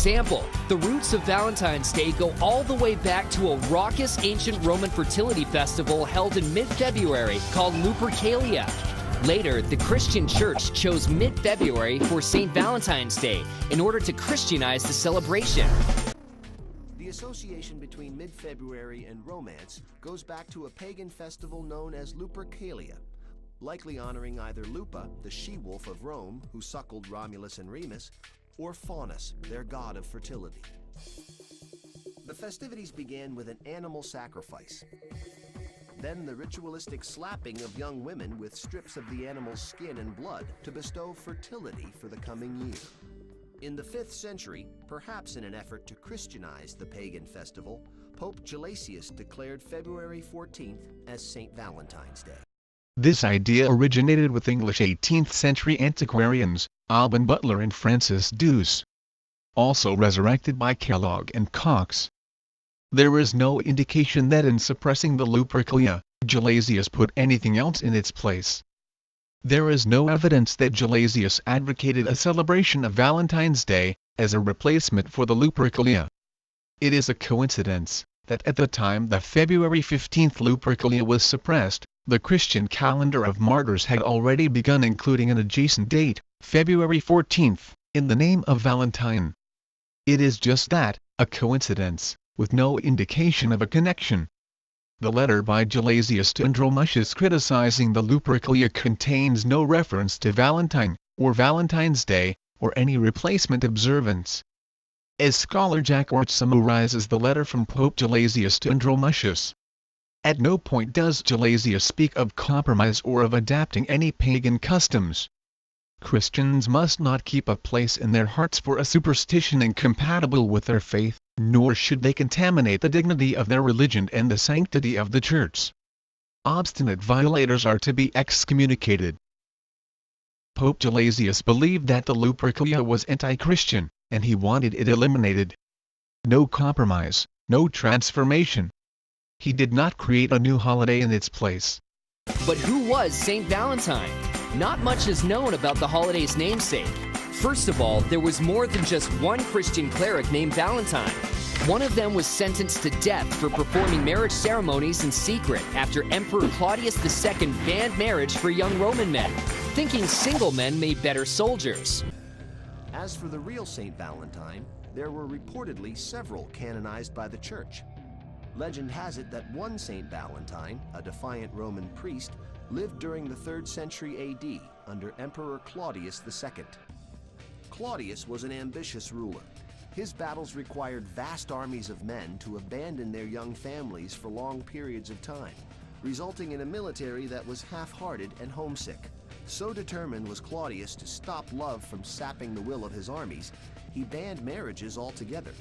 example, the roots of Valentine's Day go all the way back to a raucous ancient Roman fertility festival held in mid-February called Lupercalia. Later, the Christian Church chose mid-February for St. Valentine's Day in order to Christianize the celebration. The association between mid-February and romance goes back to a pagan festival known as Lupercalia, likely honoring either Lupa, the she-wolf of Rome who suckled Romulus and Remus, or Faunus, their god of fertility. The festivities began with an animal sacrifice. Then the ritualistic slapping of young women with strips of the animal's skin and blood to bestow fertility for the coming year. In the 5th century, perhaps in an effort to Christianize the pagan festival, Pope Gelasius declared February 14th as St. Valentine's Day. This idea originated with English 18th century antiquarians, Alban Butler and Francis Douce. Also resurrected by Kellogg and Cox. There is no indication that in suppressing the Lupercalia, Gelasius put anything else in its place. There is no evidence that Gelasius advocated a celebration of Valentine's Day as a replacement for the Lupercalia. It is a coincidence that at the time the February 15th Lupercalia was suppressed, the Christian calendar of martyrs had already begun including an adjacent date, February 14th, in the name of Valentine. It is just that, a coincidence, with no indication of a connection. The letter by Gelasius to Andromachius criticizing the Lupercalia contains no reference to Valentine, or Valentine's Day, or any replacement observance. As scholar Jack Ort summarizes the letter from Pope Gelasius to Andromachius, at no point does Gelasius speak of compromise or of adapting any pagan customs. Christians must not keep a place in their hearts for a superstition incompatible with their faith, nor should they contaminate the dignity of their religion and the sanctity of the Church. Obstinate violators are to be excommunicated. Pope Gelasius believed that the Lupercalia was anti-Christian, and he wanted it eliminated. No compromise, no transformation. He did not create a new holiday in its place. But who was St. Valentine? Not much is known about the holiday's namesake. First of all, there was more than just one Christian cleric named Valentine. One of them was sentenced to death for performing marriage ceremonies in secret after Emperor Claudius II banned marriage for young Roman men, thinking single men made better soldiers. As for the real St. Valentine, there were reportedly several canonized by the Church. Legend has it that one St. Valentine, a defiant Roman priest, lived during the 3rd century AD under Emperor Claudius II. Claudius was an ambitious ruler. His battles required vast armies of men to abandon their young families for long periods of time, resulting in a military that was half-hearted and homesick. So determined was Claudius to stop love from sapping the will of his armies, he banned marriages altogether.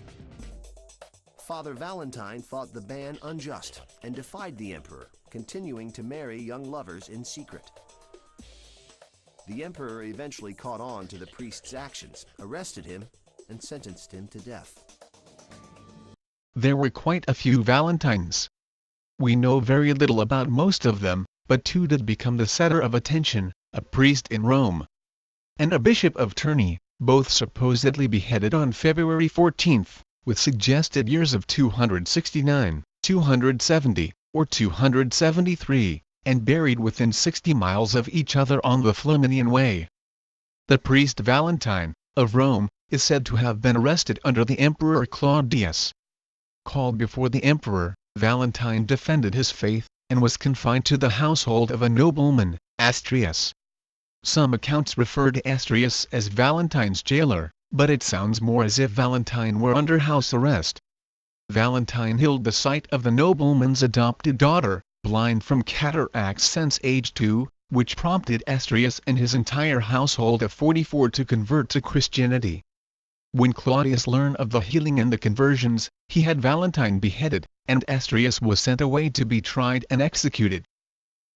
Father Valentine thought the ban unjust and defied the emperor, continuing to marry young lovers in secret. The emperor eventually caught on to the priest's actions, arrested him, and sentenced him to death. There were quite a few Valentines. We know very little about most of them, but two did become the center of attention, a priest in Rome and a bishop of Terni, both supposedly beheaded on February 14th, with suggested years of 269, 270, or 273, and buried within 60 miles of each other on the Flaminian Way. The priest Valentine, of Rome, is said to have been arrested under the Emperor Claudius. Called before the emperor, Valentine defended his faith, and was confined to the household of a nobleman, Astrius. Some accounts refer to Astrius as Valentine's jailer, but it sounds more as if Valentine were under house arrest. Valentine killed the sight of the nobleman's adopted daughter, blind from cataracts since age 2, which prompted Astrius and his entire household of 44 to convert to Christianity. When Claudius learned of the healing and the conversions, he had Valentine beheaded, and Astrius was sent away to be tried and executed.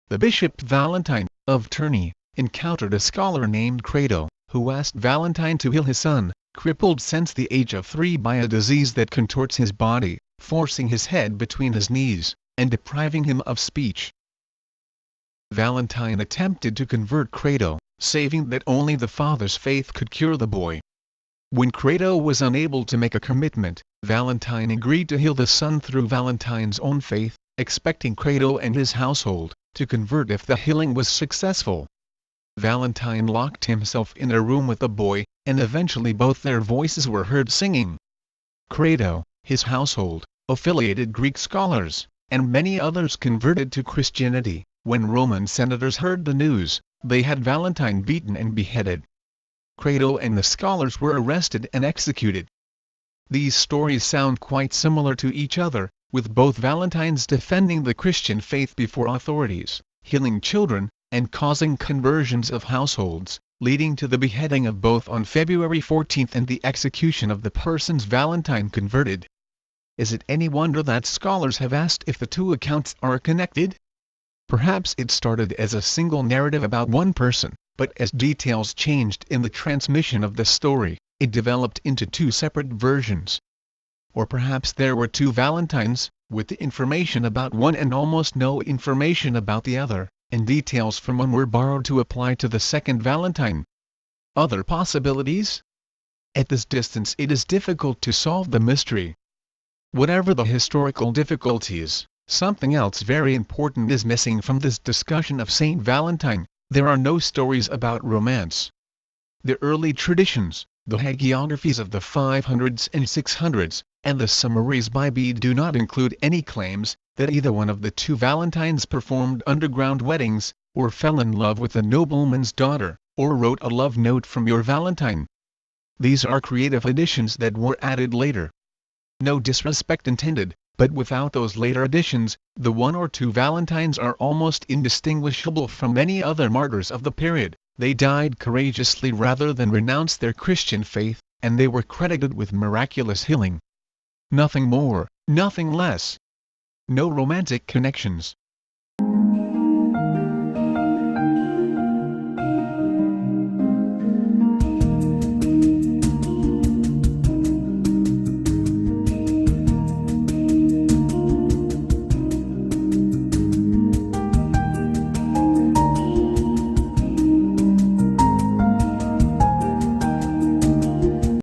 The bishop Valentine, of Terni, encountered a scholar named Crado, who asked Valentine to heal his son, crippled since the age of 3 by a disease that contorts his body, forcing his head between his knees, and depriving him of speech. Valentine attempted to convert Crado, saying that only the father's faith could cure the boy. When Credo was unable to make a commitment, Valentine agreed to heal the son through Valentine's own faith, expecting Credo and his household to convert if the healing was successful. Valentine locked himself in a room with the boy, and eventually both their voices were heard singing. Credo, his household, affiliated Greek scholars, and many others converted to Christianity. When Roman senators heard the news, they had Valentine beaten and beheaded. Credo and the scholars were arrested and executed. These stories sound quite similar to each other, with both Valentines defending the Christian faith before authorities, healing children, and causing conversions of households, leading to the beheading of both on February 14 and the execution of the persons Valentine converted. Is it any wonder that scholars have asked if the two accounts are connected? Perhaps it started as a single narrative about one person, but as details changed in the transmission of the story, it developed into two separate versions. Or perhaps there were two Valentines, with the information about one and almost no information about the other, and details from one were borrowed to apply to the second Valentine. Other possibilities? At this distance it is difficult to solve the mystery. Whatever the historical difficulties, something else very important is missing from this discussion of Saint Valentine. There are no stories about romance. The early traditions, the hagiographies of the 500s and 600s, and the summaries by Bede do not include any claims that either one of the two Valentines performed underground weddings, or fell in love with a nobleman's daughter, or wrote a love note from your Valentine. These are creative additions that were added later. No disrespect intended, but without those later additions, the one or two Valentines are almost indistinguishable from many other martyrs of the period. They died courageously rather than renounce their Christian faith, and they were credited with miraculous healing. Nothing more, nothing less. No romantic connections,